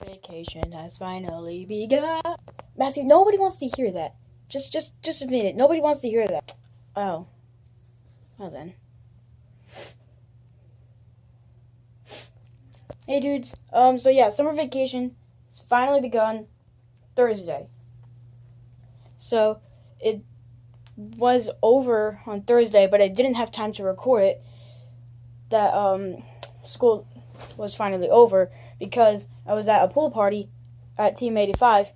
Vacation has finally begun. Matthew, nobody wants to hear that. Just admit it. Nobody wants to hear that. Oh. Well then. Hey dudes. So yeah, summer vacation has finally begun Thursday. So it was over on Thursday, but I didn't have time to record it. That school was finally over because I was at a pool party at Team 85,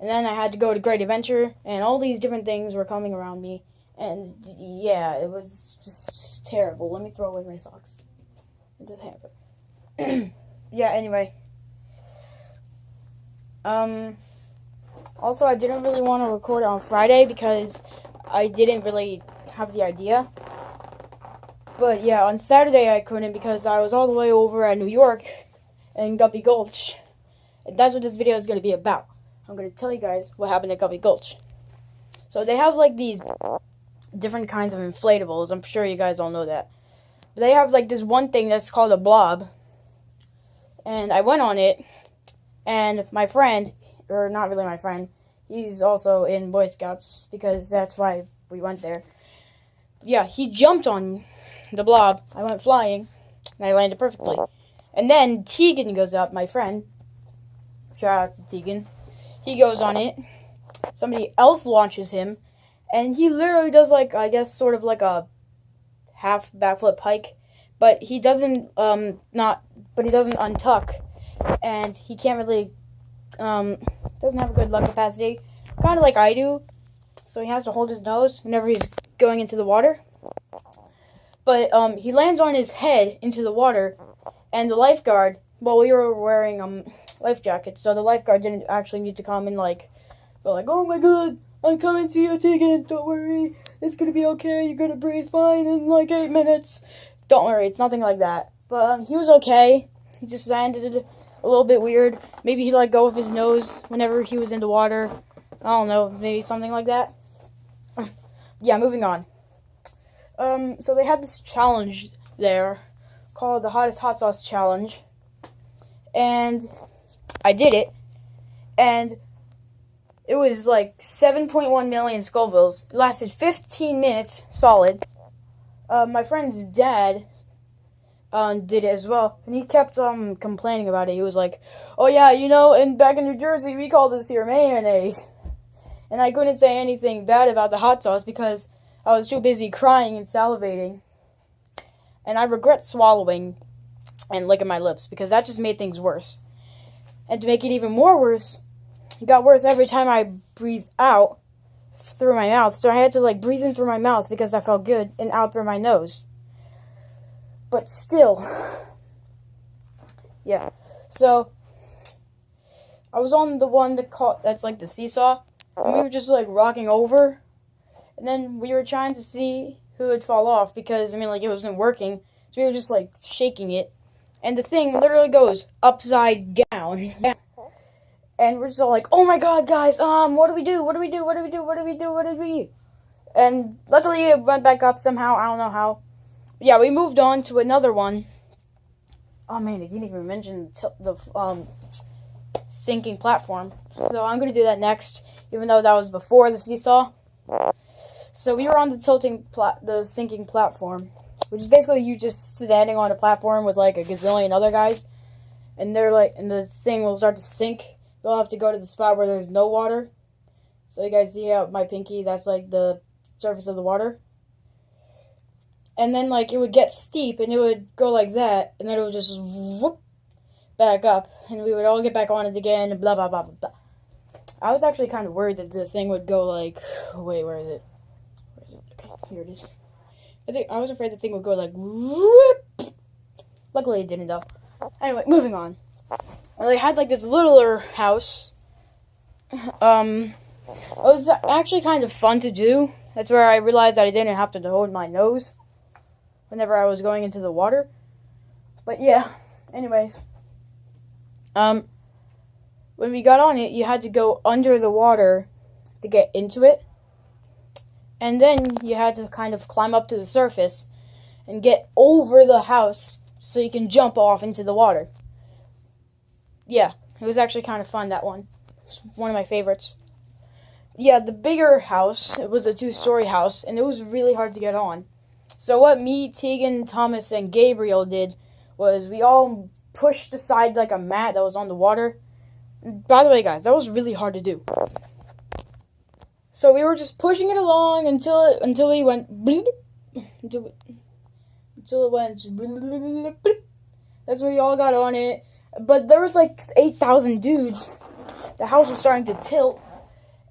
and then I had to go to Great Adventure, and all these different things were coming around me, and yeah, it was just terrible. Let me throw away my socks. Yeah, anyway. Also, I didn't really want to record it on Friday because I didn't really have the idea. But yeah, on Saturday I couldn't because I was all the way over at New York in Guppy Gulch. And that's what this video is going to be about. I'm going to tell you guys what happened at Guppy Gulch. So they have like these different kinds of inflatables. I'm sure you guys all know that. But they have like this one thing that's called a blob. And I went on it. And my friend, or not really my friend, he's also in Boy Scouts because that's why we went there. Yeah, he jumped on the blob. I went flying. And I landed perfectly. And then Tegan goes up, my friend. Shout out to Tegan. He goes on it. Somebody else launches him. And he literally does like, I guess, sort of like a half backflip hike. But he doesn't, he doesn't untuck. And he can't really, doesn't have a good lung capacity. Kind of like I do. So he has to hold his nose whenever he's going into the water. But, he lands on his head into the water. And the lifeguard, well, we were wearing, life jackets, so the lifeguard didn't actually need to come and, like, go like, oh my god, I'm coming to you, Tegan, don't worry, it's gonna be okay, you're gonna breathe fine in, like, 8 minutes. Don't worry, it's nothing like that. But, he was okay. He just landed a little bit weird. Maybe he let go of his nose whenever he was in the water. I don't know, maybe something like that. Yeah, moving on. So they had this challenge there called the Hottest Hot Sauce Challenge. And I did it. And it was like 7.1 million Scovilles. It lasted 15 minutes solid. My friend's dad did it as well. And he kept complaining about it. He was like, oh yeah, you know, and back in New Jersey, we call this here mayonnaise. And I couldn't say anything bad about the hot sauce because I was too busy crying and salivating. And I regret swallowing and licking my lips because that just made things worse. And to make it even more worse, it got worse every time I breathed out through my mouth. So I had to like breathe in through my mouth because I felt good and out through my nose. But still, yeah. So I was on the one that's like the seesaw, and we were just like rocking over, and then we were trying to see who would fall off because I mean like it wasn't working, so we were just like shaking it. And the thing literally goes upside down. And we're just all like, oh my god, guys, what do we do? What do we do? What do we do? What do we do? What do we do? And luckily it went back up somehow. I don't know how. But yeah, we moved on to another one. Oh man, I didn't even mention the sinking platform. So I'm going to do that next, even though that was before the seesaw. So we were on the sinking platform, which is basically you just standing on a platform with like a gazillion other guys, and they're like, and the thing will start to sink. You'll have to go to the spot where there's no water. So you guys see how my pinky, that's like the surface of the water. And then like it would get steep and it would go like that, and then it would just whoop back up, and we would all get back on it again, and blah blah blah blah blah. I was actually kind of worried that the thing would go like, wait, where is it? Where is it? Okay, here it is. I was afraid the thing would go like, whoop. Luckily it didn't though. Anyway, moving on. Well, they had like this littler house. It was actually kind of fun to do. That's where I realized that I didn't have to hold my nose whenever I was going into the water. But yeah, anyways. When we got on it, you had to go under the water to get into it. And then you had to kind of climb up to the surface and get over the house so you can jump off into the water. Yeah, It was actually kind of fun, that one. It's one of my favorites. Yeah, the bigger house, it was a 2-story house, and it was really hard to get on. So what me, Tegan, Thomas, and Gabriel did was we all pushed aside like a mat that was on the water. By the way, guys, that was really hard to do. So we were just pushing it along until we went bleep, until it went bleep. That's when we all got on it. But there was like 8,000 dudes. The house was starting to tilt.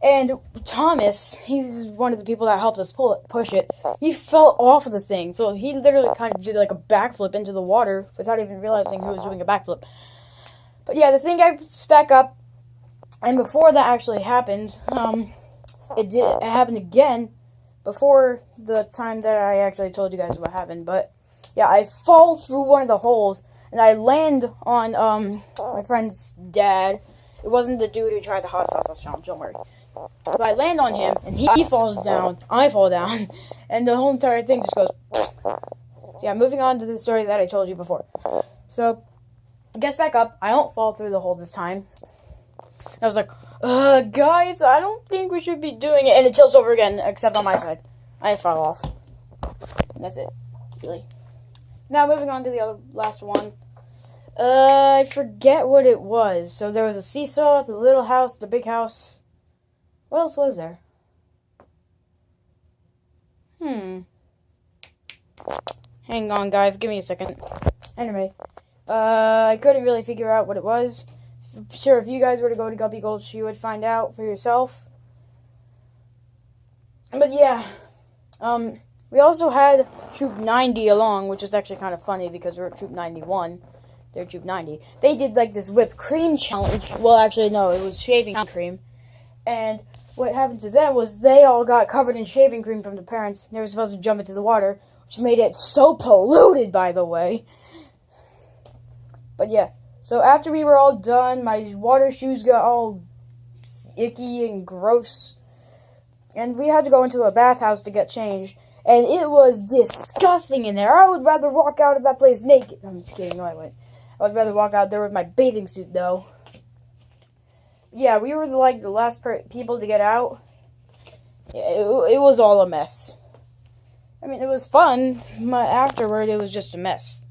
And Thomas, he's one of the people that helped us push it. He fell off of the thing. So he literally kind of did like a backflip into the water without even realizing he was doing a backflip. But yeah, the thing got back up. And before that actually happened, it happened again before the time that I actually told you guys what happened. But yeah, I fall through one of the holes and I land on my friend's dad. It wasn't the dude who tried the hot sauce challenge, don't worry. But I land on him and he falls down, I fall down, and the whole entire thing just goes. So yeah, moving on to the story that I told you before. So it gets back up. I don't fall through the hole this time. I was like, guys, I don't think we should be doing it. And it tilts over again, except on my side. I fell off. And that's it. Really. Now, moving on to the last one. I forget what it was. So there was a seesaw, the little house, the big house. What else was there? Hang on, guys. Give me a second. Anyway. I couldn't really figure out what it was. Sure, if you guys were to go to Guppy Gulch, you would find out for yourself. But yeah, we also had Troop 90 along, which is actually kind of funny because we're at Troop 91. They're Troop 90. They did like this whipped cream challenge. Well, actually, no, it was shaving cream. And what happened to them was they all got covered in shaving cream from the parents. They were supposed to jump into the water, which made it so polluted, by the way. But yeah. So after we were all done, my water shoes got all icky and gross. And we had to go into a bathhouse to get changed. And it was disgusting in there. I would rather walk out of that place naked. I'm just kidding. No, I wouldn't. I would rather walk out there with my bathing suit, though. Yeah, we were the last people to get out. Yeah, it was all a mess. I mean, it was fun, but afterward, it was just a mess.